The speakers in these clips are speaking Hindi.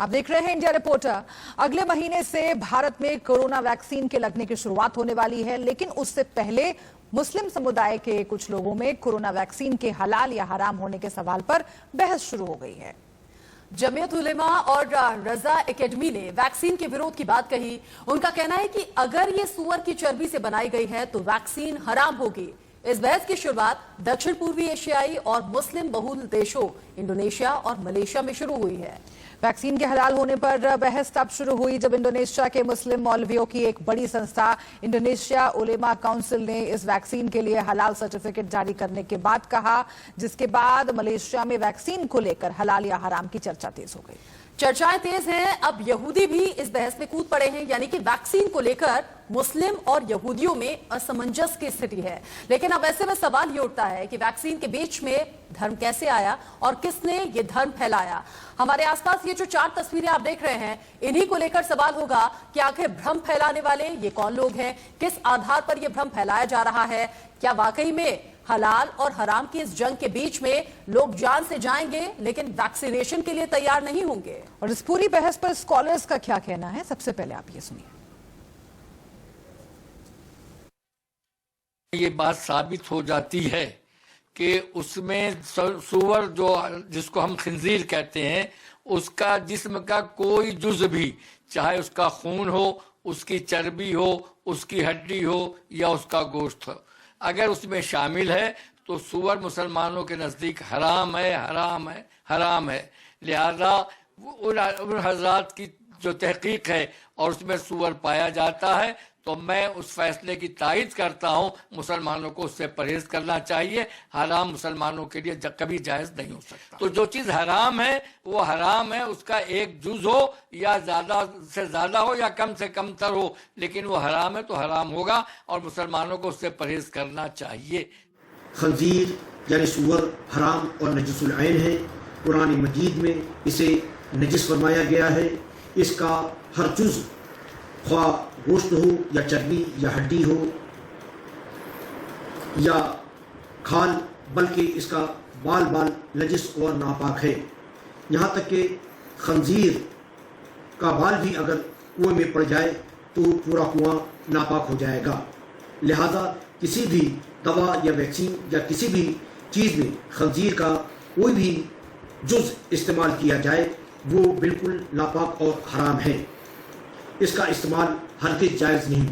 आप देख रहे हैं इंडिया रिपोर्टर। अगले महीने से भारत में कोरोना वैक्सीन के लगने की शुरुआत होने वाली है, लेकिन उससे पहले मुस्लिम समुदाय के कुछ लोगों में कोरोना वैक्सीन के हलाल या हराम होने के सवाल पर बहस शुरू हो गई है। जमीयत उलेमा और रजा एकेडमी ने वैक्सीन के विरोध की बात कही। उनका कहना है कि अगर ये सूअर की चर्बी से बनाई गई है तो वैक्सीन हराम होगी। इस बहस की शुरुआत दक्षिण पूर्वी एशियाई और मुस्लिम बहुल देशों इंडोनेशिया और मलेशिया में शुरू हुई है। वैक्सीन के हलाल होने पर बहस तब शुरू हुई जब इंडोनेशिया के मुस्लिम मौलवियों की एक बड़ी संस्था इंडोनेशिया उलेमा काउंसिल ने इस वैक्सीन के लिए हलाल सर्टिफिकेट जारी करने के बाद कहा, जिसके बाद मलेशिया में वैक्सीन को लेकर हलाल या हराम की चर्चा तेज हो गई। चर्चाएं तेज हैं। अब यहूदी भी इस बहस में कूद पड़े हैं, यानी कि वैक्सीन को लेकर मुस्लिम और यहूदियों में असमंजस की स्थिति है। लेकिन अब ऐसे में सवाल ये उठता है कि वैक्सीन के बीच में धर्म कैसे आया और किसने ये धर्म फैलाया। हमारे आसपास ये जो 4 तस्वीरें आप देख रहे हैं, इन्हीं को लेकर सवाल होगा कि आखिर भ्रम फैलाने वाले ये कौन लोग हैं, किस आधार पर यह भ्रम फैलाया जा रहा है। क्या वाकई में हलाल और हराम की इस जंग के बीच में लोग जान से जाएंगे लेकिन वैक्सीनेशन के लिए तैयार नहीं होंगे? और इस पूरी बहस पर स्कॉलर्स का क्या कहना है, सबसे पहले आप ये सुनिए। ये बात साबित हो जाती है कि उसमें सूअर जो जिसको हम खिंजीर कहते हैं, उसका जिस्म का कोई जुज भी, चाहे उसका खून हो, उसकी चर्बी हो, उसकी हड्डी हो या उसका गोश्त हो, अगर उसमें शामिल है तो सूअर मुसलमानों के नज़दीक हराम है, हराम है, हराम है। लिहाजा उन हजरात की जो तहकीक है और उसमें सूअर पाया जाता है, तो मैं उस फैसले की तायद करता हूं, मुसलमानों को उससे परहेज करना चाहिए। हराम मुसलमानों के लिए कभी जायज़ नहीं हो सकता। तो जो चीज़ हराम है वो हराम है, उसका एक जुज हो या ज़्यादा से ज़्यादा हो या कम से कम तर हो, लेकिन वो हराम है तो हराम होगा और मुसलमानों को उससे परहेज करना चाहिए। खंजीर यानी सूअर हराम और नजसुल ऐन है। कुरान मजीद में इसे नजिस फरमाया गया है। इसका हर जुज, ख्वा गोश्त हो या चर्बी या हड्डी हो या खाल, बल्कि इसका बाल बाल नजिस और नापाक है। यहाँ तक कि खंजीर का बाल भी अगर कुएं में पड़ जाए तो पूरा कुआं नापाक हो जाएगा। लिहाजा किसी भी दवा या वैक्सीन या किसी भी चीज़ में खंजीर का कोई भी जुज इस्तेमाल किया जाए वो बिल्कुल नापाक और हराम है। इसका इस्तेमाल हरगिज़ जायज़ नहीं।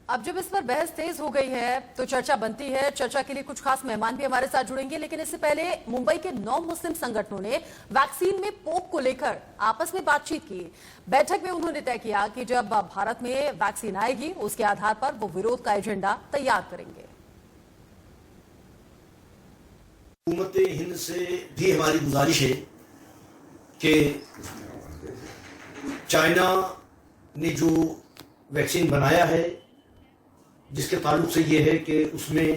अब जब इस पर बहस तेज हो गई है तो चर्चा बनती है। चर्चा के लिए कुछ खास मेहमान भी हमारे साथ जुड़ेंगे, लेकिन इससे पहले मुंबई के 9 मुस्लिम संगठनों ने वैक्सीन में पोक को लेकर आपस में बातचीत की। बैठक में उन्होंने तय किया कि जब भारत में वैक्सीन आएगी उसके आधार पर वो विरोध का एजेंडा तैयार करेंगे। हुकूमत हिंद से भी हमारी गुजारिश है कि चाइना ने जो वैक्सीन बनाया है, जिसके ताल्लुक से ये है कि उसमें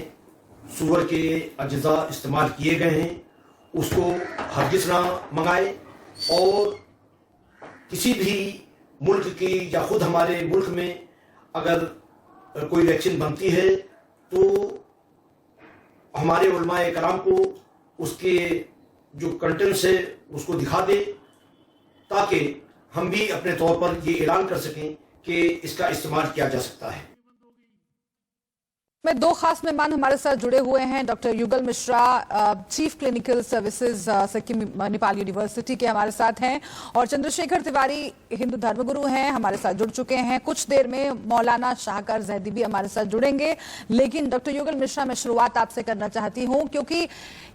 सूअर के अज्जा इस्तेमाल किए गए हैं, उसको हरगिज़ ना मंगाए। और किसी भी मुल्क की या ख़ुद हमारे मुल्क में अगर कोई वैक्सीन बनती है तो हमारे उलमाए कराम को उसके जो कंटेंट्स है उसको दिखा दे, ताकि हम भी अपने तौर पर ये ऐलान कर सकें कि इसका इस्तेमाल किया जा सकता है। में 2 खास मेहमान हमारे साथ जुड़े हुए हैं। डॉक्टर युगल Mishra, chief clinical services Sikkim Nepal university के हमारे साथ हैं, और चंद्रशेखर तिवारी हिंदू धर्मगुरु हैं, हमारे साथ जुड़ चुके हैं। कुछ देर में मौलाना शाहकार जैदी भी हमारे साथ जुड़ेंगे। लेकिन डॉक्टर युगल मिश्रा, मैं शुरुआत आपसे करना चाहती हूं, क्योंकि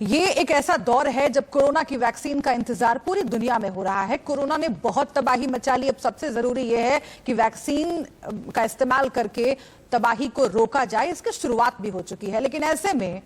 ये एक ऐसा दौर है जब कोरोना की वैक्सीन का इंतजार पूरी दुनिया में हो रहा है। कोरोना ने बहुत तबाही मचा ली। अब सबसे जरूरी यह है कि वैक्सीन का इस्तेमाल करके तबाही को रोका जाए। इसकी शुरुआत भी हो चुकी है, लेकिन ऐसे में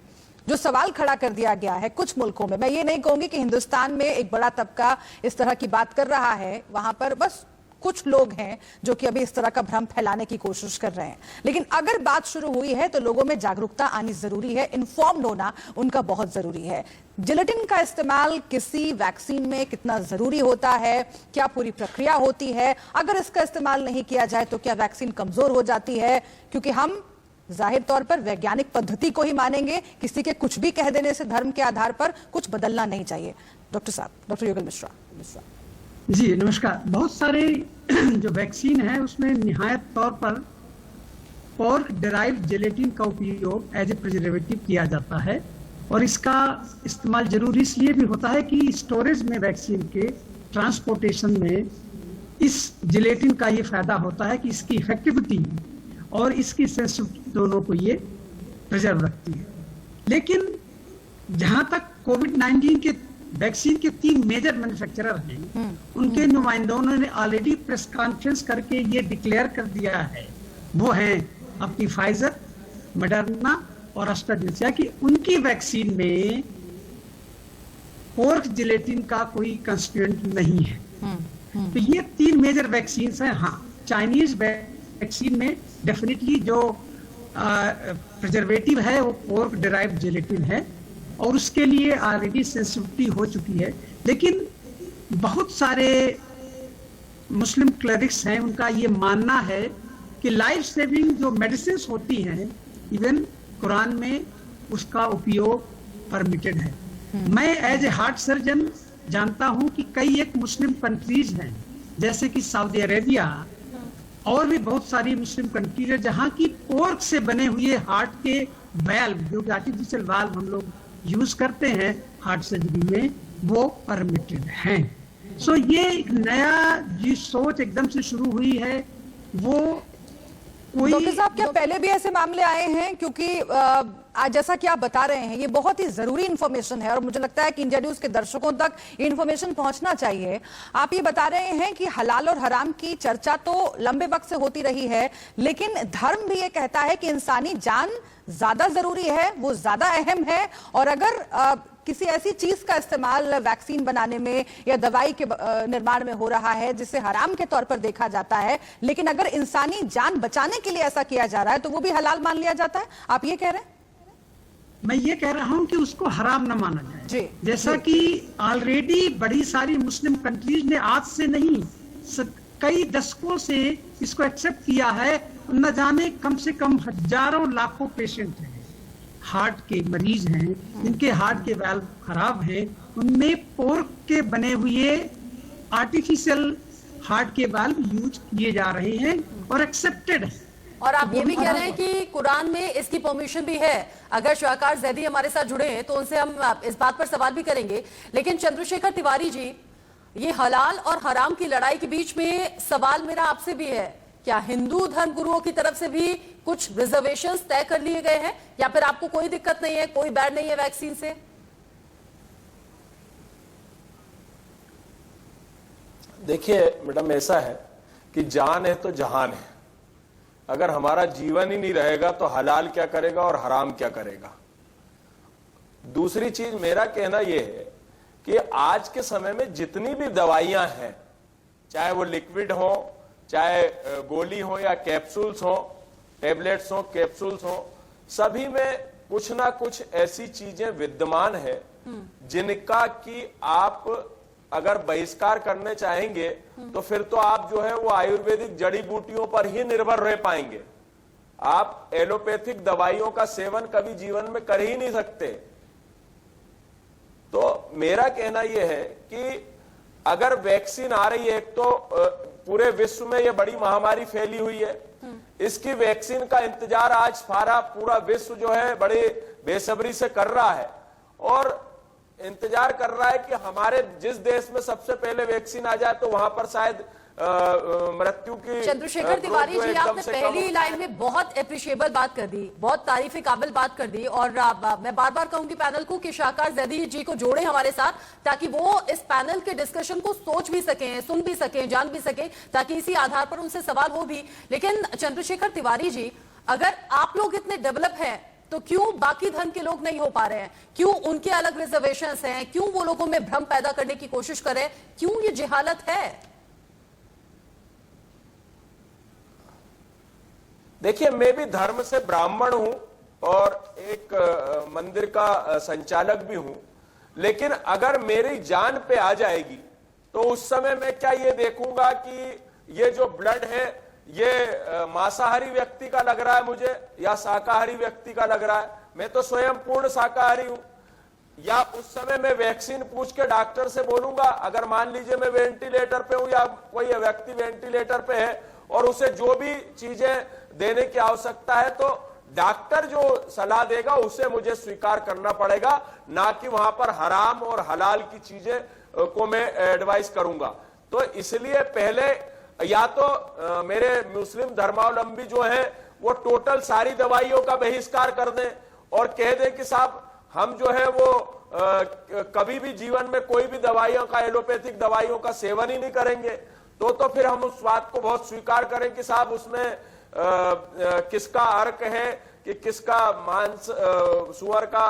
जो सवाल खड़ा कर दिया गया है कुछ मुल्कों में, मैं ये नहीं कहूंगी कि हिंदुस्तान में एक बड़ा तबका इस तरह की बात कर रहा है, वहां पर बस कुछ लोग हैं जो कि अभी इस तरह का भ्रम फैलाने की कोशिश कर रहे हैं। लेकिन अगर बात शुरू हुई है तो लोगों में जागरूकता आनी जरूरी है, इन्फॉर्म्ड होना उनका बहुत जरूरी है। जिलेटिन का इस्तेमाल किसी वैक्सीन में कितना जरूरी होता है, क्या पूरी प्रक्रिया होती है, अगर इसका इस्तेमाल नहीं किया जाए तो क्या वैक्सीन कमजोर हो जाती है? क्योंकि हम जाहिर तौर पर वैज्ञानिक पद्धति को ही मानेंगे, किसी के कुछ भी कह देने से धर्म के आधार पर कुछ बदलना नहीं चाहिए। डॉक्टर साहब, डॉक्टर युगल मिश्रा। जी नमस्कार। बहुत सारे जो वैक्सीन है उसमें निहायत तौर पर पोर्क डेराइव्ड जेलेटिन का उपयोग एज ए प्रिजर्वेटिव किया जाता है और इसका इस्तेमाल जरूरी इसलिए भी होता है कि स्टोरेज में वैक्सीन के ट्रांसपोर्टेशन में इस जेलेटिन का ये फायदा होता है कि इसकी इफेक्टिविटी और इसकी सेंसिटिविटी दोनों को ये प्रिजर्व रखती है। लेकिन जहां तक कोविड-19 के वैक्सीन के 3 मेजर मैन्युफैक्चरर हैं, उनके नुमाइंदों ने ऑलरेडी प्रेस कॉन्फ्रेंस करके ये डिक्लेयर कर दिया है, वो हैं अपनी फाइजर, मॉडर्ना और एस्ट्राजेनेका की उनकी वैक्सीन में पोर्क जेलेटिन का कोई कंस्टिट्यूएंट नहीं है। तो ये 3 मेजर वैक्सीन हैं। हाँ, चाइनीज वैक्सीन में डेफिनेटली जो प्रिजर्वेटिव है वो पोर्क डेराइव्ड जेलेटिन है और उसके लिए ऑलरेडी सेंसिटिविटी हो चुकी है। लेकिन बहुत सारे मुस्लिम क्लरिक्स हैं, उनका ये मानना है कि लाइफ सेविंग जो मेडिसिन होती हैं, इवन कुरान में उसका उपयोग परमिटेड है। मैं एज ए हार्ट सर्जन जानता हूं कि कई एक मुस्लिम कंट्रीज हैं जैसे कि सऊदी अरेबिया और भी बहुत सारी मुस्लिम कंट्रीज है जहां की पोर्क से बने हुए हार्ट के वाल्व, जो कि आर्टिफिशियल वाल्व हम लोग यूज करते हैं हार्ट सर्जरी में, वो परमिटेड हैं। सो ये एक नया जी सोच एकदम से शुरू हुई है। वो कोई डॉक्टर साहब, क्या पहले भी ऐसे मामले आए हैं? क्योंकि आज जैसा कि आप बता रहे हैं ये बहुत ही जरूरी इंफॉर्मेशन है और मुझे लगता है कि इंडिया न्यूज के दर्शकों तक इंफॉर्मेशन पहुंचना चाहिए। आप ये बता रहे हैं कि हलाल और हराम की चर्चा तो लंबे वक्त से होती रही है, लेकिन धर्म भी ये कहता है कि इंसानी जान ज्यादा जरूरी है, वो ज्यादा अहम है। और अगर किसी ऐसी चीज का इस्तेमाल वैक्सीन बनाने में या दवाई के निर्माण में हो रहा है जिसे हराम के तौर पर देखा जाता है, लेकिन अगर इंसानी जान बचाने के लिए ऐसा किया जा रहा है तो वो भी हलाल मान लिया जाता है, आप ये कह रहे हैं? मैं ये कह रहा हूं कि उसको हराम न माना जाए जी, जैसा कि ऑलरेडी बड़ी सारी मुस्लिम कंट्रीज ने आज से नहीं कई दशकों से इसको एक्सेप्ट किया है। न जाने कम से कम हजारों लाखों पेशेंट हैं, हार्ट के मरीज हैं जिनके हार्ट के वाल्व खराब हैं, उनमें पोर्क के बने हुए आर्टिफिशियल हार्ट के वाल्व यूज किए जा रहे हैं और एक्सेप्टेड है। और आप ये भी कह रहे हैं कि कुरान में इसकी परमिशन भी है। अगर शाहकार जैदी हमारे साथ जुड़े हैं तो उनसे हम इस बात पर सवाल भी करेंगे। लेकिन चंद्रशेखर तिवारी जी, ये हलाल और हराम की लड़ाई के बीच में सवाल मेरा आपसे भी है, क्या हिंदू धर्म गुरुओं की तरफ से भी कुछ रिजर्वेशंस तय कर लिए गए हैं या फिर आपको कोई दिक्कत नहीं है, कोई बैड नहीं है वैक्सीन से? देखिए मैडम, ऐसा है कि जान है तो जहान है। अगर हमारा जीवन ही नहीं रहेगा तो हलाल क्या करेगा और हराम क्या करेगा। दूसरी चीज मेरा कहना यह है कि आज के समय में जितनी भी दवाइयां हैं, चाहे वो लिक्विड हो, चाहे गोली हो या कैप्सूल्स हो, टेबलेट्स हो, कैप्सूल्स हो, सभी में कुछ ना कुछ ऐसी चीजें विद्यमान है जिनका कि आप अगर बहिष्कार करने चाहेंगे तो फिर तो आप जो है वो आयुर्वेदिक जड़ी बूटियों पर ही निर्भर रह पाएंगे। आप एलोपैथिक दवाइयों का सेवन कभी जीवन में कर ही नहीं सकते। तो मेरा कहना यह है कि अगर वैक्सीन आ रही है, एक तो पूरे विश्व में यह बड़ी महामारी फैली हुई है, इसकी वैक्सीन का इंतजार आज सारा पूरा विश्व जो है बड़े बेसब्री से कर रहा है और इंतजार कर रहा है कि हमारे जिस देश में सबसे पहले वैक्सीन आ जाए तो वहां पर शायद मृत्यु की। चंद्रशेखर तिवारी जी, आपने पहली लाइन में बहुत अप्रिशिएबल बात कर दी, बहुत तारीफे काबिल बात कर दी और मैं बार बार कहूंगी पैनल को कि शाहकार जैदी जी को जोड़े हमारे साथ ताकि वो इस पैनल के डिस्कशन को सोच भी सकें, सुन भी सकें, जान भी सकें, ताकि इसी आधार पर उनसे सवाल हो भी। लेकिन चंद्रशेखर तिवारी जी, अगर आप लोग इतने डेवलप हैं तो क्यों बाकी धर्म के लोग नहीं हो पा रहे हैं? क्यों उनके अलग रिजर्वेशंस हैं? क्यों वो लोगों में भ्रम पैदा करने की कोशिश कर रहे हैं? क्यों ये जिहालत है? देखिए, मैं भी धर्म से ब्राह्मण हूं और एक मंदिर का संचालक भी हूं, लेकिन अगर मेरी जान पे आ जाएगी तो उस समय मैं क्या ये देखूंगा कि ये जो ब्लड है ये मांसाहारी व्यक्ति का लग रहा है मुझे या शाकाहारी व्यक्ति का लग रहा है? मैं तो स्वयं पूर्ण शाकाहारी हूं। या उस समय मैं वैक्सीन पूछ के डॉक्टर से बोलूंगा? अगर मान लीजिए मैं वेंटिलेटर पे हूं या कोई व्यक्ति वेंटिलेटर पे है और उसे जो भी चीजें देने की आवश्यकता है, तो डॉक्टर जो सलाह देगा उसे मुझे स्वीकार करना पड़ेगा, ना कि वहां पर हराम और हलाल की चीजें को मैं एडवाइस करूंगा। तो इसलिए पहले या तो मेरे मुस्लिम धर्मावलंबी जो हैं वो टोटल सारी दवाइयों का बहिष्कार कर दें और कह दें कि साहब हम जो है वो कभी भी जीवन में कोई भी दवाइयों का, एलोपैथिक दवाइयों का सेवन ही नहीं करेंगे, तो फिर हम उस बात को बहुत स्वीकार करें कि साहब उसमें किसका अर्क है कि किसका मांस सुअर का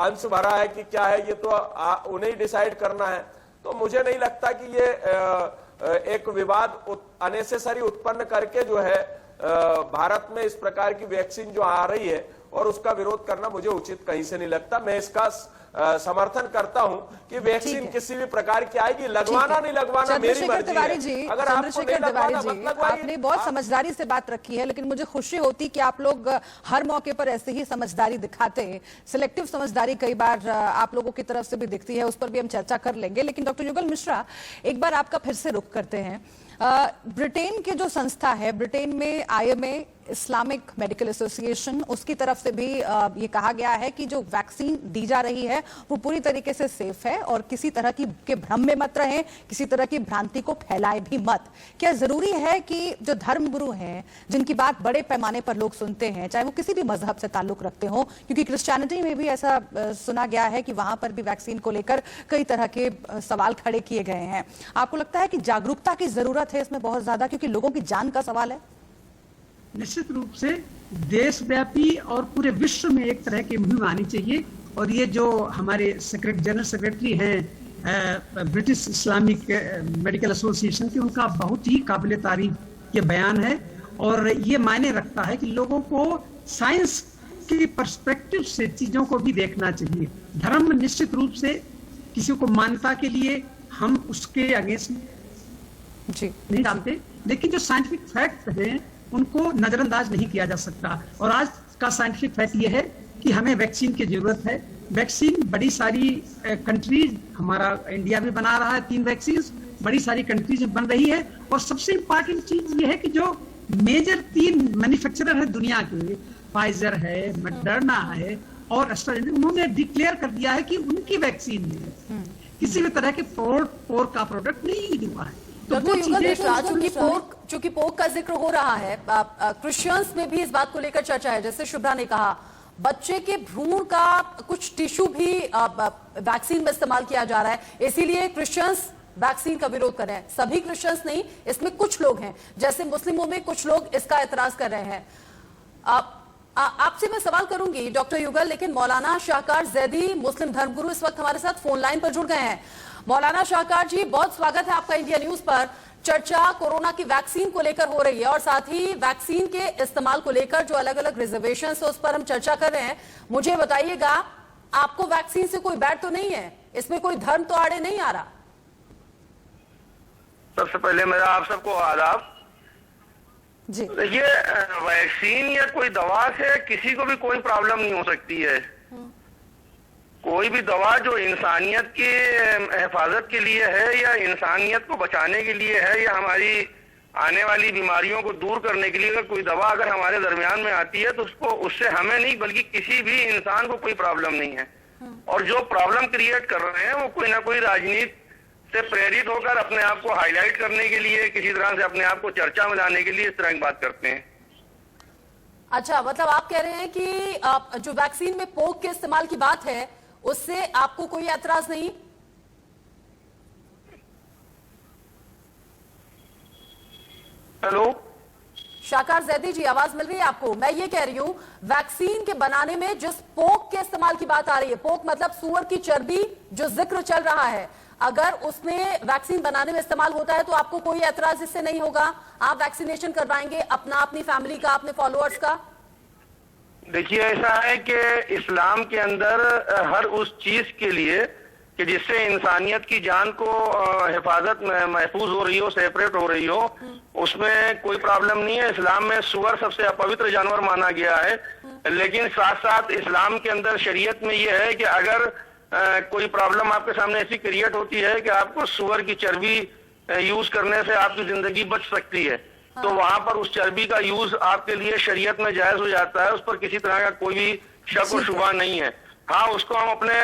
अंश भरा है कि क्या है, ये तो उन्हें डिसाइड करना है। तो मुझे नहीं लगता कि ये एक विवाद अनेसेसरी उत्पन्न करके जो है भारत में इस प्रकार की वैक्सीन जो आ रही है और उसका विरोध करना मुझे उचित कहीं से नहीं लगता। मैं इसका समर्थन करता हूं कि वैक्सीन किसी भी प्रकार की आएगी, लगवाना नहीं लगवाना मेरी मर्जी है। अगर आपको नहीं लगवाना मत लगवाइए। आपने बहुत समझदारी से बात रखी है, लेकिन मुझे खुशी होती कि आप लोग हर मौके पर ऐसे ही समझदारी दिखाते हैं। सिलेक्टिव समझदारी कई बार आप लोगों की तरफ से भी दिखती है, उस पर भी हम चर्चा कर लेंगे। लेकिन डॉक्टर युगल मिश्रा, एक बार आपका फिर से रुख करते हैं। ब्रिटेन के जो संस्था है, ब्रिटेन में IMA इस्लामिक मेडिकल एसोसिएशन, उसकी तरफ से भी ये कहा गया है कि जो वैक्सीन दी जा रही है वो पूरी तरीके से सेफ है और किसी तरह के भ्रम में मत रहें, किसी तरह की भ्रांति को फैलाए भी मत। क्या जरूरी है कि जो धर्मगुरु हैं, जिनकी बात बड़े पैमाने पर लोग सुनते हैं, चाहे वो किसी भी मजहब से ताल्लुक रखते हो, क्योंकि क्रिश्चियनिटी में भी ऐसा सुना गया है कि वहां पर भी वैक्सीन को लेकर कई तरह के सवाल खड़े किए गए हैं, आपको लगता है कि जागरूकता की जरूरत है इसमें बहुत ज्यादा, क्योंकि लोगों की जान का सवाल है? निश्चित रूप से देशव्यापी और पूरे विश्व में एक तरह की मुहिम आनी चाहिए। और ये जो हमारे जनरल सेक्रेटरी हैं ब्रिटिश इस्लामिक मेडिकल एसोसिएशन के, उनका बहुत ही काबिल तारीफ ये बयान है और ये मायने रखता है कि लोगों को साइंस के पर्सपेक्टिव से चीजों को भी देखना चाहिए। धर्म निश्चित रूप से किसी को मान्यता के लिए हम उसके अगेंस्ट नहीं डालते, लेकिन जो साइंटिफिक फैक्ट हैं उनको नजरअंदाज नहीं किया जा सकता। और आज का साइंटिफिक फैक्ट ये है कि हमें वैक्सीन की जरूरत है। वैक्सीन बड़ी सारी कंट्रीज, हमारा इंडिया भी बना रहा है 3 वैक्सीन, बड़ी सारी कंट्रीज में बन रही है। और सबसे इंपॉर्टेंट चीज ये है कि जो मेजर 3 मैन्युफैक्चरर है दुनिया के, फाइजर है, मॉडर्ना है और एस्ट्राजेनेका, उन्होंने डिक्लेयर कर दिया है कि उनकी वैक्सीन में किसी भी तरह के पोर का प्रोडक्ट नहीं हुआ है। चूंकि पोक का जिक्र हो रहा है, क्रिश्चियंस में भी इस बात को लेकर चर्चा है। जैसे शुभ्रा ने कहा, बच्चे के भ्रूण का कुछ टिश्यू भी वैक्सीन में इस्तेमाल किया जा रहा है, इसीलिए क्रिश्चियंस वैक्सीन का विरोध कर रहे हैं। सभी क्रिश्चियंस नहीं, इसमें कुछ लोग हैं, जैसे मुस्लिमों में कुछ लोग इसका एतराज कर रहे हैं। आपसे मैं सवाल करूंगी डॉक्टर युगल, लेकिन मौलाना शाहकार जैदी, मुस्लिम धर्मगुरु, इस वक्त हमारे साथ फोन लाइन पर जुड़ गए हैं। मौलाना शाहकार जी, बहुत स्वागत है आपका इंडिया न्यूज पर। चर्चा कोरोना की वैक्सीन को लेकर हो रही है और साथ ही वैक्सीन के इस्तेमाल को लेकर जो अलग अलग रिजर्वेशन है उस पर हम चर्चा कर रहे हैं। मुझे बताइएगा, आपको वैक्सीन से कोई बैड तो नहीं है? इसमें कोई धर्म तो आड़े नहीं आ रहा? सबसे पहले मेरा आप सबको आदाब जी। देखिए, वैक्सीन या कोई दवा से किसी को भी कोई प्रॉब्लम नहीं हो सकती है। कोई भी दवा जो इंसानियत की हिफाजत के लिए है या इंसानियत को बचाने के लिए है या हमारी आने वाली बीमारियों को दूर करने के लिए अगर कोई दवा अगर हमारे दरमियान में आती है तो उससे हमें नहीं बल्कि किसी भी इंसान को कोई प्रॉब्लम नहीं है। और जो प्रॉब्लम क्रिएट कर रहे हैं वो कोई ना कोई राजनीति से प्रेरित होकर अपने आप को हाईलाइट करने के लिए, किसी तरह से अपने आप को चर्चा में लाने के लिए इस तरह की बात करते हैं। अच्छा, मतलब आप कह रहे हैं कि जो वैक्सीन में पोक के इस्तेमाल की बात है उससे आपको कोई एतराज नहीं? हेलो शाहकार जैदी जी, आवाज मिल रही है आपको? मैं ये कह रही हूं, वैक्सीन के बनाने में जिस पोक के इस्तेमाल की बात आ रही है, पोक मतलब सुअर की चर्बी जो जिक्र चल रहा है, अगर उसमें वैक्सीन बनाने में इस्तेमाल होता है तो आपको कोई एतराज इससे नहीं होगा? आप वैक्सीनेशन करवाएंगे अपना, अपनी फैमिली का, अपने फॉलोअर्स का? देखिए, ऐसा है कि इस्लाम के अंदर हर उस चीज के लिए कि जिससे इंसानियत की जान को हिफाजत महफूज हो रही हो, सेपरेट हो रही हो, उसमें कोई प्रॉब्लम नहीं है। इस्लाम में सुअर सबसे अपवित्र जानवर माना गया है, लेकिन साथ साथ इस्लाम के अंदर शरीयत में यह है कि अगर कोई प्रॉब्लम आपके सामने ऐसी क्रिएट होती है कि आपको सुअर की चर्बी यूज करने से आपकी जिंदगी बच सकती है, तो वहां पर उस चर्बी का यूज आपके लिए शरीयत में जायज हो जाता है, उस पर किसी तरह का कोई भी शक और शुबा नहीं है। हाँ, उसको हम अपने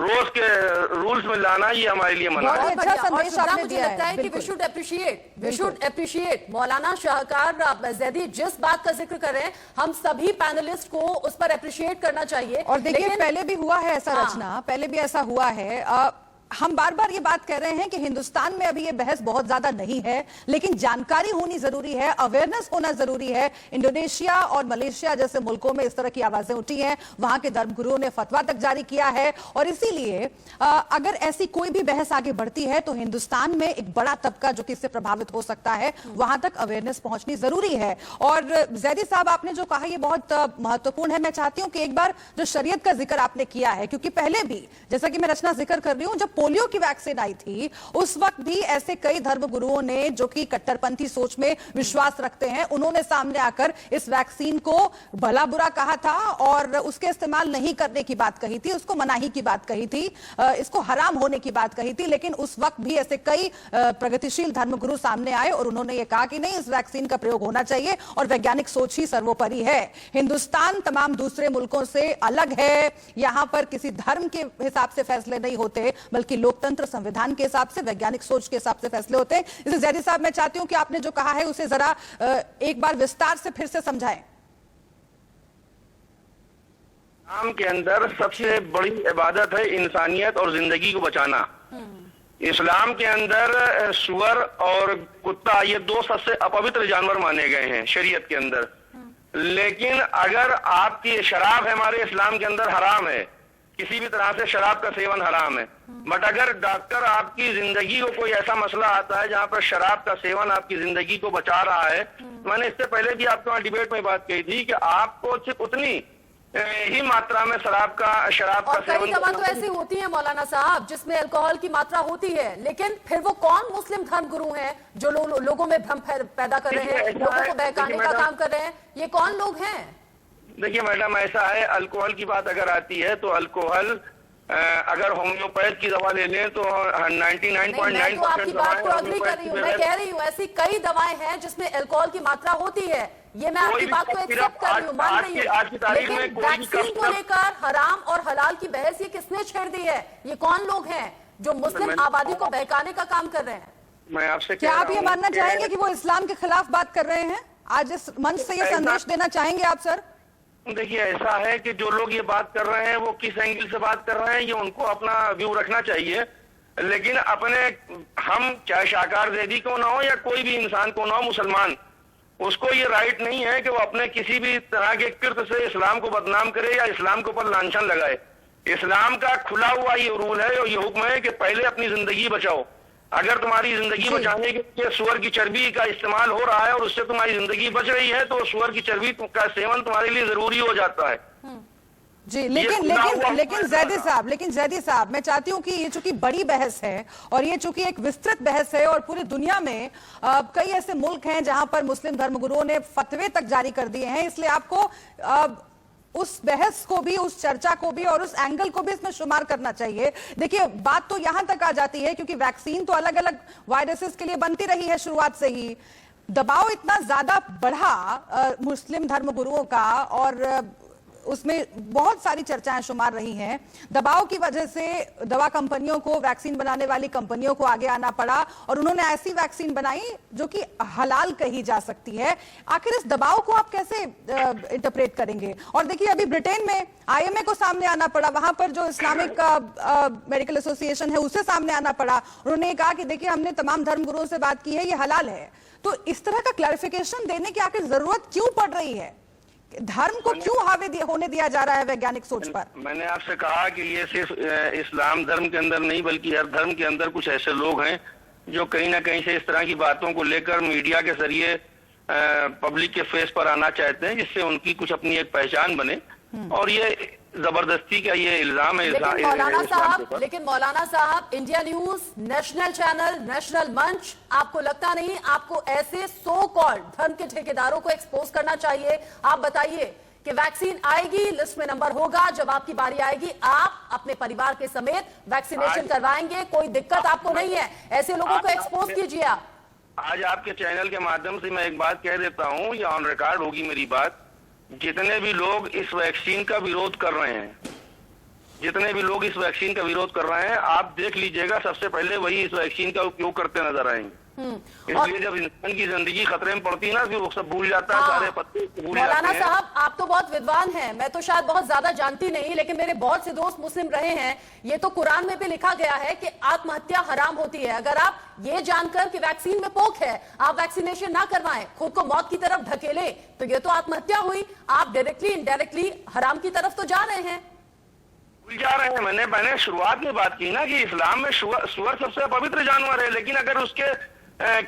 रोज के रूल्स में लाना ये हमारे लिए मना है। बहुत अच्छा संदेश आपने मुझे दिया लगता है कि वी शुड अप्रिशिएट मौलाना शाहकार जैदी जिस बात का जिक्र कर रहे हैं, हम सभी पैनलिस्ट को उस पर अप्रिशिएट करना चाहिए। और देखिए पहले भी हुआ है ऐसा रचना, पहले भी ऐसा हुआ है। हम बार बार ये बात कर रहे हैं कि हिंदुस्तान में अभी ये बहस बहुत ज्यादा नहीं है, लेकिन जानकारी होनी जरूरी है, अवेयरनेस होना जरूरी है। इंडोनेशिया और मलेशिया जैसे मुल्कों में इस तरह की आवाजें उठी हैं, वहां के धर्मगुरुओं ने फतवा तक जारी किया है, और इसीलिए अगर ऐसी कोई भी बहस आगे बढ़ती है तो हिंदुस्तान में एक बड़ा तबका जो कि इससे प्रभावित हो सकता है, वहां तक अवेयरनेस पहुंचनी जरूरी है। और जैदी साहब, आपने जो कहा ये बहुत महत्वपूर्ण है। मैं चाहती हूं कि एक बार जो शरीयत का जिक्र आपने किया है, क्योंकि पहले भी जैसा कि मैं रचना जिक्र कर रही हूं, जब पोलियो की वैक्सीन आई थी उस वक्त भी ऐसे कई धर्मगुरुओं ने जो कि कट्टरपंथी सोच में विश्वास रखते हैं, उन्होंने सामने आकर इस वैक्सीन को भला बुरा कहा था और उसके इस्तेमाल नहीं करने की बात कही थी, उसको मनाही की बात कही थी, इसको हराम होने की बात कही थी। लेकिन उस वक्त भी ऐसे कई प्रगतिशील धर्मगुरु सामने आए और उन्होंने ये कहा कि नहीं, इस वैक्सीन का प्रयोग होना चाहिए और वैज्ञानिक सोच ही सर्वोपरि है। हिंदुस्तान तमाम दूसरे मुल्कों से अलग है, यहां पर किसी धर्म के हिसाब से फैसले नहीं होते, बल्कि लोकतंत्र संविधान के हिसाब से, वैज्ञानिक सोच के हिसाब से फैसले होते हैं। इसलिए जैदी साहब, मैं चाहती हूं कि आपने जो कहा है उसे जरा एक बार विस्तार से फिर से समझाएं। इस्लाम के अंदर सबसे बड़ी इबादत है इंसानियत और जिंदगी को बचाना। इस्लाम के अंदर सुअर और कुत्ता ये दो सबसे अपवित्र जानवर माने गए हैं शरीयत के अंदर। लेकिन अगर आपकी शराब है, हमारे इस्लाम के अंदर हराम है, किसी भी तरह से शराब का सेवन हराम है। बट अगर डॉक्टर आपकी जिंदगी को कोई ऐसा मसला आता है जहां पर शराब का सेवन आपकी जिंदगी को बचा रहा है, मैंने इससे पहले भी आपके वहां डिबेट में बात कही थी कि आपको सिर्फ उतनी ही मात्रा में शराब का सेवन। कई दवा तो ऐसी होती है मौलाना साहब जिसमें अल्कोहल की मात्रा होती है, लेकिन फिर वो कौन मुस्लिम धर्मगुरु हैं जो लोगों में भ्रम पैदा कर रहे हैं, लोगों को बहकाने का काम कर रहे हैं? ये कौन लोग हैं? देखिए मैडम, ऐसा है, अल्कोहल की बात अगर आती है तो अल्कोहल अगर होम्योपैथ की दवा ले लें तो 99.9% तो आपकी बात को अग्री कर रही हूँ, मैं कह रही हूँ ऐसी कई दवाएं हैं जिसमें अल्कोहल की मात्रा होती है, ये मैं आपकी बात को एक्सेप्ट कर रही हूँ, मान रही हूँ। लेकिन वैक्सीन को लेकर हराम और हलाल की बहस ये किसने छेड़ दी है? ये कौन लोग हैं जो मुस्लिम आबादी को बहकाने का काम कर रहे हैं? मैं आपसे क्या आप ये मानना चाहेंगे कि वो इस्लाम के खिलाफ बात कर रहे हैं? आज इस मंच से ये संदेश देना चाहेंगे आप सर? देखिए, ऐसा है कि जो लोग ये बात कर रहे हैं वो किस एंगल से बात कर रहे हैं ये उनको अपना व्यू रखना चाहिए। लेकिन अपने हम चाहे शाहकार जैदी को ना हो या कोई भी इंसान को ना हो, मुसलमान, उसको ये राइट नहीं है कि वो अपने किसी भी तरह के कृत्य से इस्लाम को बदनाम करे या इस्लाम के ऊपर लांछन लगाए। इस्लाम का खुला हुआ ये रूल है और ये हुक्म है कि पहले अपनी जिंदगी बचाओ। अगर तुम्हारी जिंदगी बचाने के लिए सुअर की चर्बी का इस्तेमाल हो रहा है और उससे तुम्हारी जिंदगी बच रही है तो सुअर की चर्बी का सेवन तुम्हारे लिए जरूरी हो जाता है। जी, लेकिन जैदी साहब, मैं चाहती हूं कि ये चूंकि बड़ी बहस है और ये चूंकि एक विस्तृत बहस है और पूरी दुनिया में कई ऐसे मुल्क हैं जहां पर मुस्लिम धर्मगुरुओं ने फतवे तक जारी कर दिए हैं, इसलिए आपको उस बहस को भी, उस चर्चा को भी और उस एंगल को भी इसमें शुमार करना चाहिए। देखिए, बात तो यहां तक आ जाती है क्योंकि वैक्सीन तो अलग अलग वायरसेस के लिए बनती रही है शुरुआत से ही। दबाव इतना ज्यादा बढ़ा मुस्लिम धर्मगुरुओं का और उसमें बहुत सारी चर्चाएं शुमार रही हैं। दबाव की वजह से दवा कंपनियों को, वैक्सीन बनाने वाली कंपनियों को आगे आना पड़ा और उन्होंने ऐसी वैक्सीन बनाई जो कि हलाल कही जा सकती है। आखिर इस दबाव को आप कैसे इंटरप्रेट करेंगे? और देखिए, अभी ब्रिटेन में IMA को सामने आना पड़ा, वहां पर जो इस्लामिक मेडिकल एसोसिएशन है उसे सामने आना पड़ा। उन्होंने कहा कि देखिए, हमने तमाम धर्मगुरुओं से बात की है, ये हलाल है। तो इस तरह का क्लैरिफिकेशन देने की आखिर जरूरत क्यों पड़ रही है? धर्म को क्यों हावी होने दिया जा रहा है वैज्ञानिक सोच पर? मैंने आपसे कहा कि ये सिर्फ इस्लाम धर्म के अंदर नहीं बल्कि हर धर्म के अंदर कुछ ऐसे लोग हैं जो कहीं ना कहीं से इस तरह की बातों को लेकर मीडिया के जरिए पब्लिक के फेस पर आना चाहते हैं जिससे उनकी कुछ अपनी एक पहचान बने, और ये जबरदस्ती का ये इल्जाम है। लेकिन मौलाना साहब, India news, national channel, national मंच, आपको लगता नहीं आपको ऐसे सो कॉल्ड धर्म के ठेकेदारों को एक्सपोज करना चाहिए? आप बताइए कि वैक्सीन आएगी, लिस्ट में नंबर होगा, जब आपकी बारी आएगी आप अपने परिवार के समेत वैक्सीनेशन करवाएंगे, कोई दिक्कत आपको नहीं है। ऐसे लोगों को एक्सपोज कीजिए आप। आज आपके चैनल के माध्यम से मैं एक बात कह देता हूं, या ऑन रिकॉर्ड होगी मेरी बात, जितने भी लोग इस वैक्सीन का विरोध कर रहे हैं, जितने भी लोग इस वैक्सीन का विरोध कर रहे हैं, आप देख लीजिएगा सबसे पहले वही इस वैक्सीन का उपयोग करते नजर आएंगे। इसलिए जब इंसान की जिंदगी खतरे में पड़ती है ना, फिर वो सब भूल जाता है, सारे पत्ते भूल जाते मौलाना हैं। साहब आप तो बहुत विद्वान हैं, मैं तो शायद बहुत ज्यादा जानती नहीं, लेकिन मेरे बहुत से दोस्त मुस्लिम रहे हैं। ये तो कुरान में भी लिखा गया है कि आत्महत्या हराम होती है। अगर आप ये जानकर कि वैक्सीन में पोक है, आप वैक्सीनेशन ना करवाएं, खुद को मौत की तरफ ढकेले, तो ये तो आत्महत्या हुई। आप डायरेक्टली इनडायरेक्टली हराम की तरफ तो जा रहे हैं। भूल जा रहे हैं। मैंने शुरुआत में बात की ना कि इस्लाम में सुअर सबसे पवित्र जानवर है, लेकिन अगर उसके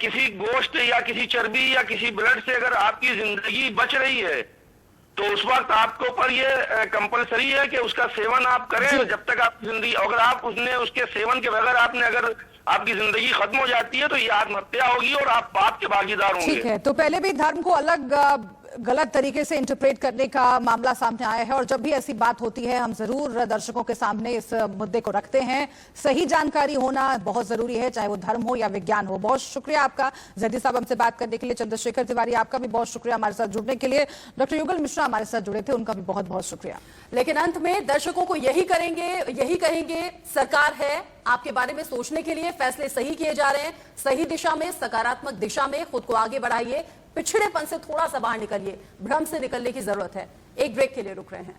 किसी गोश्त या किसी चर्बी या किसी ब्लड से अगर आपकी जिंदगी बच रही है, तो उस वक्त आपके ऊपर ये कंपलसरी है कि उसका सेवन आप करें जब तक आपकी जिंदगी, अगर आप उसके सेवन के बगैर अगर आपकी जिंदगी खत्म हो जाती है तो ये आत्महत्या होगी और आप पाप के भागीदार होंगे। ठीक है, तो पहले भी धर्म को अलग गलत तरीके से इंटरप्रेट करने का मामला सामने आया है, और जब भी ऐसी बात होती है हम जरूर दर्शकों के सामने इस मुद्दे को रखते हैं। सही जानकारी होना बहुत जरूरी है, चाहे वो धर्म हो या विज्ञान हो। बहुत शुक्रिया आपका जैदी साहब हमसे बात करने के लिए। चंद्रशेखर तिवारी आपका भी बहुत शुक्रिया हमारे साथ जुड़ने के लिए। डॉक्टर युगल मिश्रा हमारे साथ जुड़े थे, उनका भी बहुत बहुत शुक्रिया। लेकिन अंत में दर्शकों को यही कहेंगे, सरकार है आपके बारे में सोचने के लिए, फैसले सही किए जा रहे हैं, सही दिशा में, सकारात्मक दिशा में खुद को आगे बढ़ाइए, पिछड़ेपन से थोड़ा सा बाहर निकलिए, भ्रम से निकलने की जरूरत है। एक ब्रेक के लिए रुक रहे हैं।